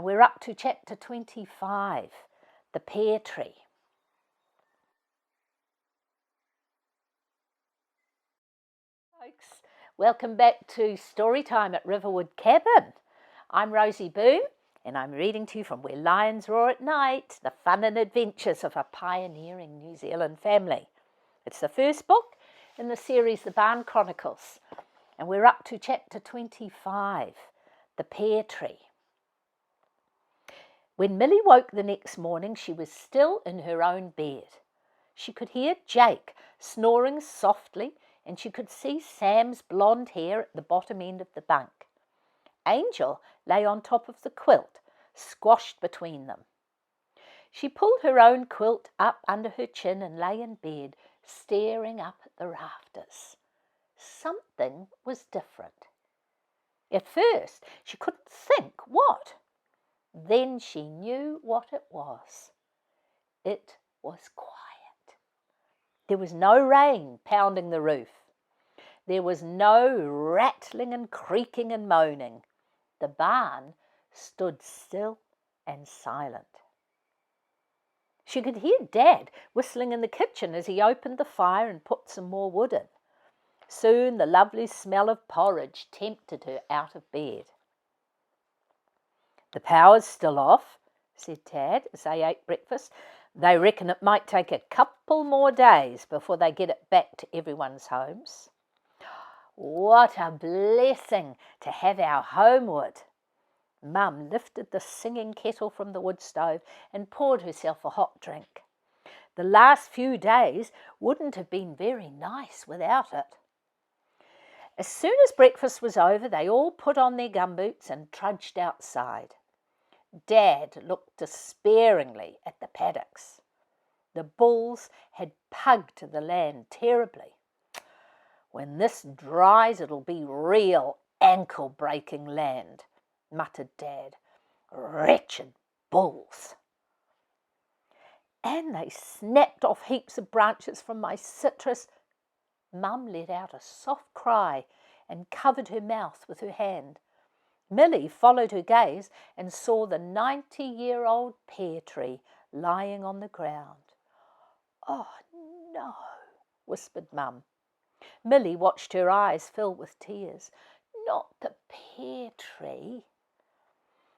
and we're up to chapter 25, the pear tree. Folks, welcome back to Storytime at Riverwood Cabin. I'm Rosie Boom, and I'm reading to you from Where Lions Roar at Night, the fun and adventures of a pioneering New Zealand family. It's the first book in the series, the Barn Chronicles, and we're up to chapter 25, the pear tree. When Millie woke the next morning, she was still in her own bed. She could hear Jake snoring softly, and she could see Sam's blonde hair at the bottom end of the bunk. Angel lay on top of the quilt, squashed between them. She pulled her own quilt up under her chin and lay in bed, staring up at the rafters. Something was different. At first, she couldn't think what. Then she knew what it was. It was quiet. There was no rain pounding the roof. There was no rattling and creaking and moaning. The barn stood still and silent. She could hear Dad whistling in the kitchen as he opened the fire and put some more wood in. Soon the lovely smell of porridge tempted her out of bed. "The power's still off," said Dad as they ate breakfast. "They reckon it might take a couple more days before they get it back to everyone's homes." "What a blessing to have our home wood." Mum lifted the singing kettle from the wood stove and poured herself a hot drink. The last few days wouldn't have been very nice without it. As soon as breakfast was over, they all put on their gumboots and trudged outside. Dad looked despairingly at the paddocks. The bulls had pugged the land terribly. "When this dries, it'll be real ankle-breaking land," muttered Dad. "Wretched bulls." "And they snapped off heaps of branches from my citrus." Mum let out a soft cry and covered her mouth with her hand. Millie followed her gaze and saw the 90-year-old pear tree lying on the ground. "Oh, no," whispered Mum. Millie watched her eyes fill with tears. "Not the pear tree."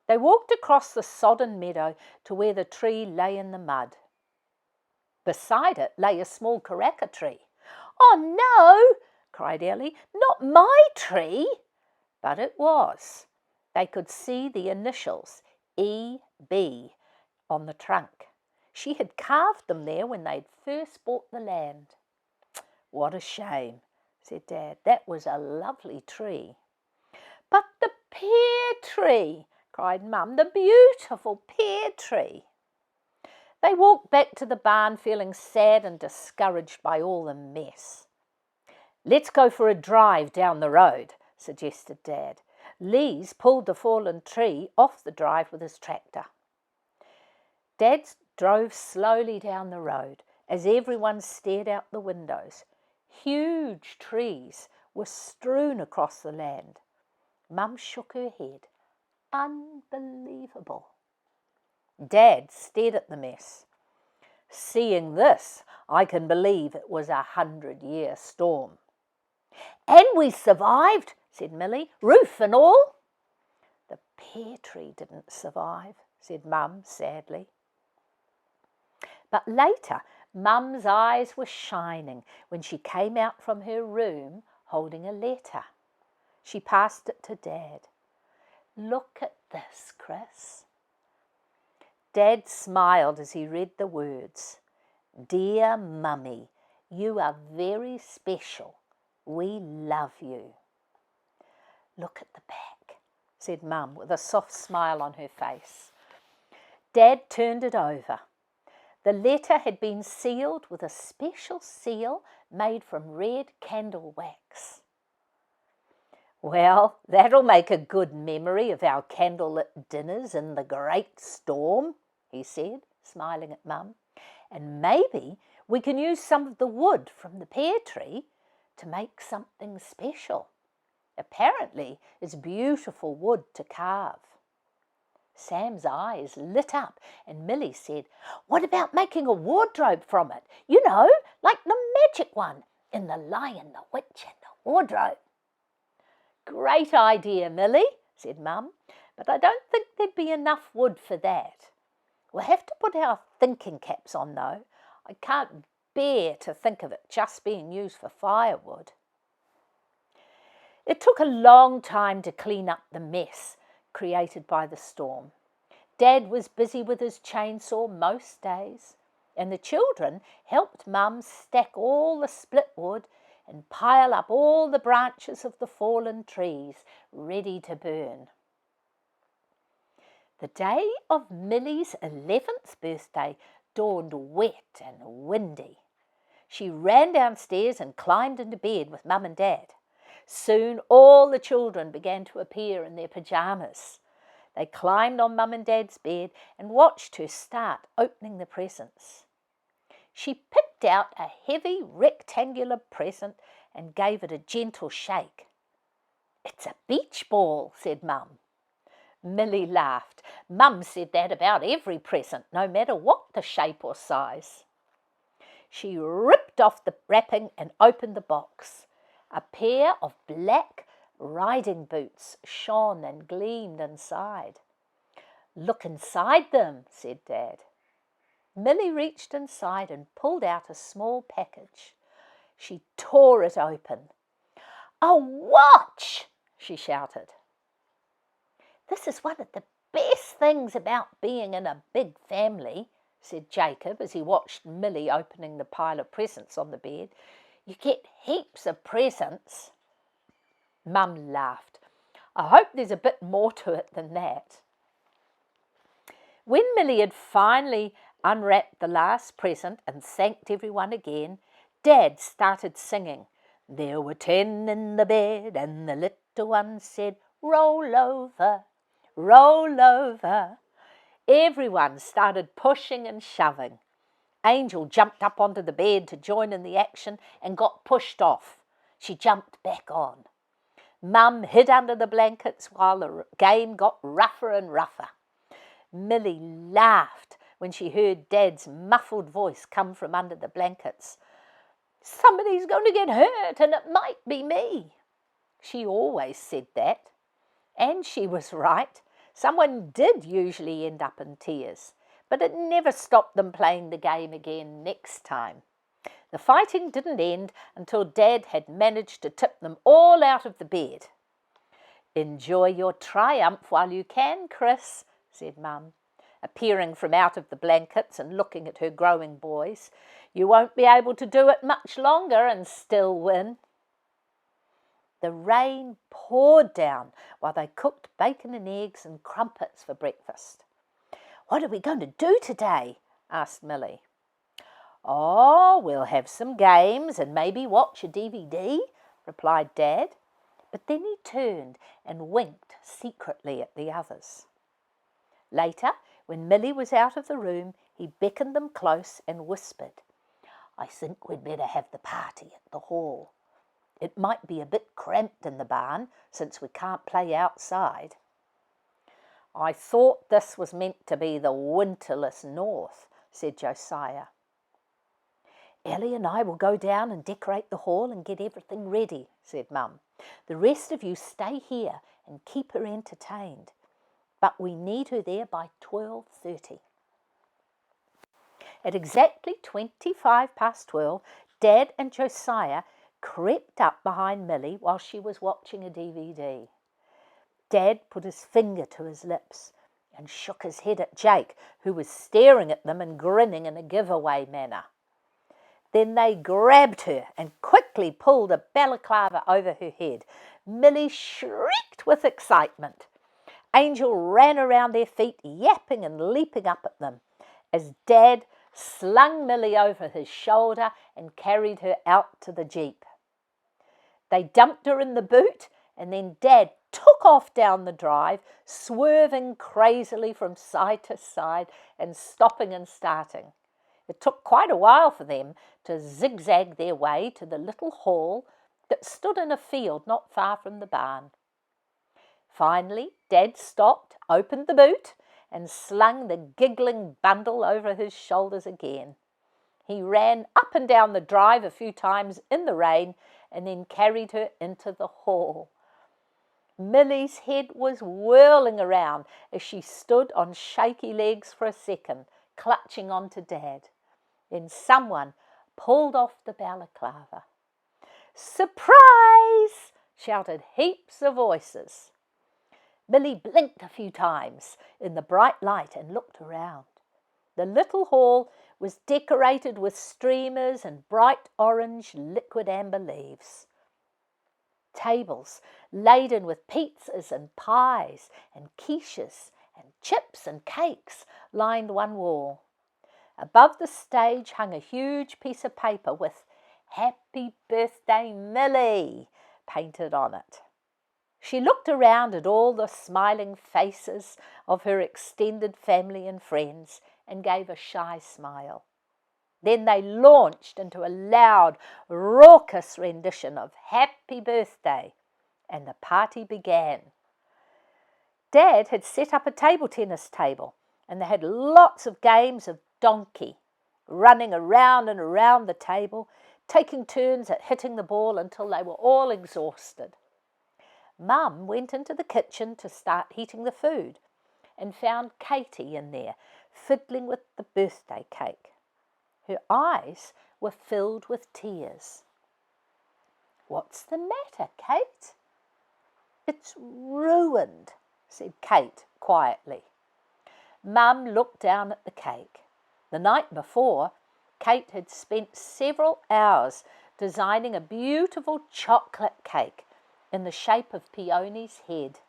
They walked across the sodden meadow to where the tree lay in the mud. Beside it lay a small karaka tree. "Oh, no," cried Ellie, "not my tree." But it was. They could see the initials E.B. on the trunk. She had carved them there when they'd first bought the land. "What a shame," said Dad. "That was a lovely tree." "But the pear tree," cried Mum, "the beautiful pear tree." They walked back to the barn feeling sad and discouraged by all the mess. "Let's go for a drive down the road," suggested Dad. Lee's pulled the fallen tree off the drive with his tractor. Dad drove slowly down the road as everyone stared out the windows. Huge trees were strewn across the land. Mum shook her head. Unbelievable. Dad stared at the mess. "Seeing this, I can believe it was a 100-year storm." "And we survived," said Millie, "roof and all." "The pear tree didn't survive," said Mum sadly. But later, Mum's eyes were shining when she came out from her room holding a letter. She passed it to Dad. "Look at this, Chris." Dad smiled as he read the words. "Dear Mummy, you are very special. We love you." "Look at the back," said Mum with a soft smile on her face. Dad turned it over. The letter had been sealed with a special seal made from red candle wax. "Well, that'll make a good memory of our candlelit dinners in the great storm," he said, smiling at Mum. "And maybe we can use some of the wood from the pear tree to make something special. Apparently, it's beautiful wood to carve." Sam's eyes lit up and Milly said, "What about making a wardrobe from it? You know, like the magic one in The Lion, the Witch and the Wardrobe." "Great idea, Milly," said Mum, "but I don't think there'd be enough wood for that. We'll have to put our thinking caps on, though. I can't bear to think of it just being used for firewood." It took a long time to clean up the mess created by the storm. Dad was busy with his chainsaw most days, and the children helped Mum stack all the split wood and pile up all the branches of the fallen trees ready to burn. The day of Milly's 11th birthday dawned wet and windy. She ran downstairs and climbed into bed with Mum and Dad. Soon all the children began to appear in their pyjamas. They climbed on Mum and Dad's bed and watched her start opening the presents. She picked out a heavy rectangular present and gave it a gentle shake. "It's a beach ball," said Mum. Milly laughed. Mum said that about every present, no matter what the shape or size. She ripped off the wrapping and opened the box. A pair of black riding boots shone and gleamed inside. "Look inside them," said Dad. Milly reached inside and pulled out a small package. She tore it open. "A watch!" she shouted. "This is one of the best things about being in a big family," said Jacob as he watched Milly opening the pile of presents on the bed. "You get heaps of presents." Mum laughed. "I hope there's a bit more to it than that." When Milly had finally unwrapped the last present and thanked everyone again, Dad started singing. "There were 10 in the bed, and the little one said, 'Roll over, roll over.'" Everyone started pushing and shoving. Angel jumped up onto the bed to join in the action and got pushed off. She jumped back on. Mum hid under the blankets while the game got rougher and rougher. Milly laughed when she heard Dad's muffled voice come from under the blankets. "Somebody's going to get hurt and it might be me." She always said that. And she was right. Someone did usually end up in tears, but it never stopped them playing the game again next time. The fighting didn't end until Dad had managed to tip them all out of the bed. "Enjoy your triumph while you can, Chris," said Mum, appearing from out of the blankets and looking at her growing boys. "You won't be able to do it much longer and still win." The rain poured down while they cooked bacon and eggs and crumpets for breakfast. "What are we going to do today?" asked Milly. "Oh, we'll have some games and maybe watch a DVD," replied Dad. But then he turned and winked secretly at the others. Later, when Milly was out of the room, he beckoned them close and whispered, "I think we'd better have the party at the hall. It might be a bit cramped in the barn since we can't play outside." "I thought this was meant to be the winterless north," said Josiah. "Ellie and I will go down and decorate the hall and get everything ready," said Mum. "The rest of you stay here and keep her entertained. But we need her there by 12:30. At exactly 12:25, Dad and Josiah crept up behind Milly while she was watching a DVD. Dad put his finger to his lips and shook his head at Jake, who was staring at them and grinning in a giveaway manner. Then they grabbed her and quickly pulled a balaclava over her head. Milly shrieked with excitement. Angel ran around their feet, yapping and leaping up at them, as Dad slung Milly over his shoulder and carried her out to the Jeep. They dumped her in the boot, and then Dad took off down the drive, swerving crazily from side to side and stopping and starting. It took quite a while for them to zigzag their way to the little hall that stood in a field not far from the barn. Finally, Dad stopped, opened the boot, and slung the giggling bundle over his shoulders again. He ran up and down the drive a few times in the rain and then carried her into the hall. Millie's head was whirling around as she stood on shaky legs for a second, clutching on to Dad. Then someone pulled off the balaclava. "Surprise!" shouted heaps of voices. Millie blinked a few times in the bright light and looked around. The little hall was decorated with streamers and bright orange liquid amber leaves. Tables laden with pizzas and pies and quiches and chips and cakes lined one wall. Above the stage hung a huge piece of paper with "Happy Birthday, Millie" painted on it. She looked around at all the smiling faces of her extended family and friends and gave a shy smile. Then they launched into a loud, raucous rendition of "Happy Birthday," and the party began. Dad had set up a table tennis table, and they had lots of games of donkey, running around and around the table, taking turns at hitting the ball until they were all exhausted. Mum went into the kitchen to start heating the food and found Katie in there, fiddling with the birthday cake. Her eyes were filled with tears. "What's the matter, Kate?" "It's ruined," said Kate quietly. Mum looked down at the cake. The night before, Kate had spent several hours designing a beautiful chocolate cake in the shape of Peony's head.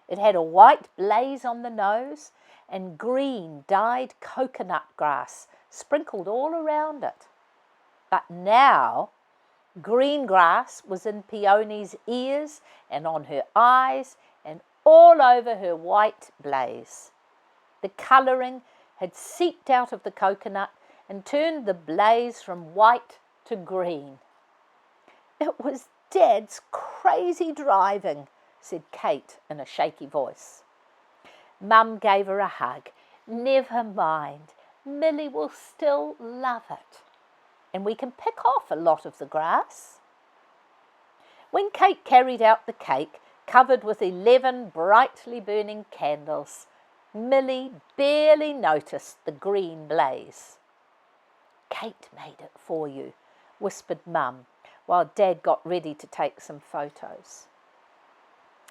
It had a white blaze on the nose and green dyed coconut grass sprinkled all around it. But now green grass was in Peony's ears and on her eyes and all over her white blaze. The colouring had seeped out of the coconut and turned the blaze from white to green. "It was Dad's crazy driving," said Kate in a shaky voice. Mum gave her a hug. "Never mind, Millie will still love it, and we can pick off a lot of the grass." When Kate carried out the cake, covered with 11 brightly burning candles, Millie barely noticed the green blaze. "Kate made it for you," whispered Mum, while Dad got ready to take some photos.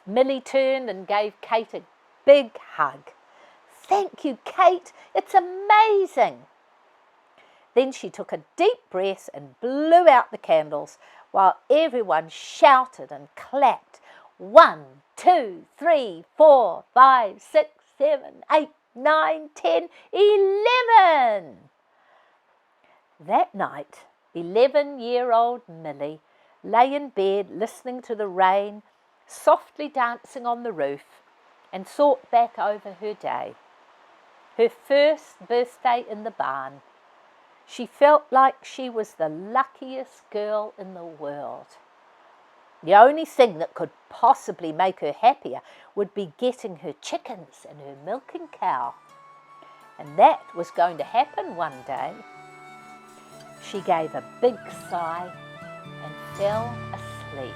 Millie turned and gave Kate a big hug. "Thank you, Kate. It's amazing." Then she took a deep breath and blew out the candles while everyone shouted and clapped. 1, 2, 3, 4, 5, 6, 7, 8, 9, 10, 11. That night, 11-year-old Millie lay in bed listening to the rain softly dancing on the roof and thought back over her day. Her first birthday in the barn. She felt like she was the luckiest girl in the world. The only thing that could possibly make her happier would be getting her chickens and her milking cow. And that was going to happen one day. She gave a big sigh and fell asleep.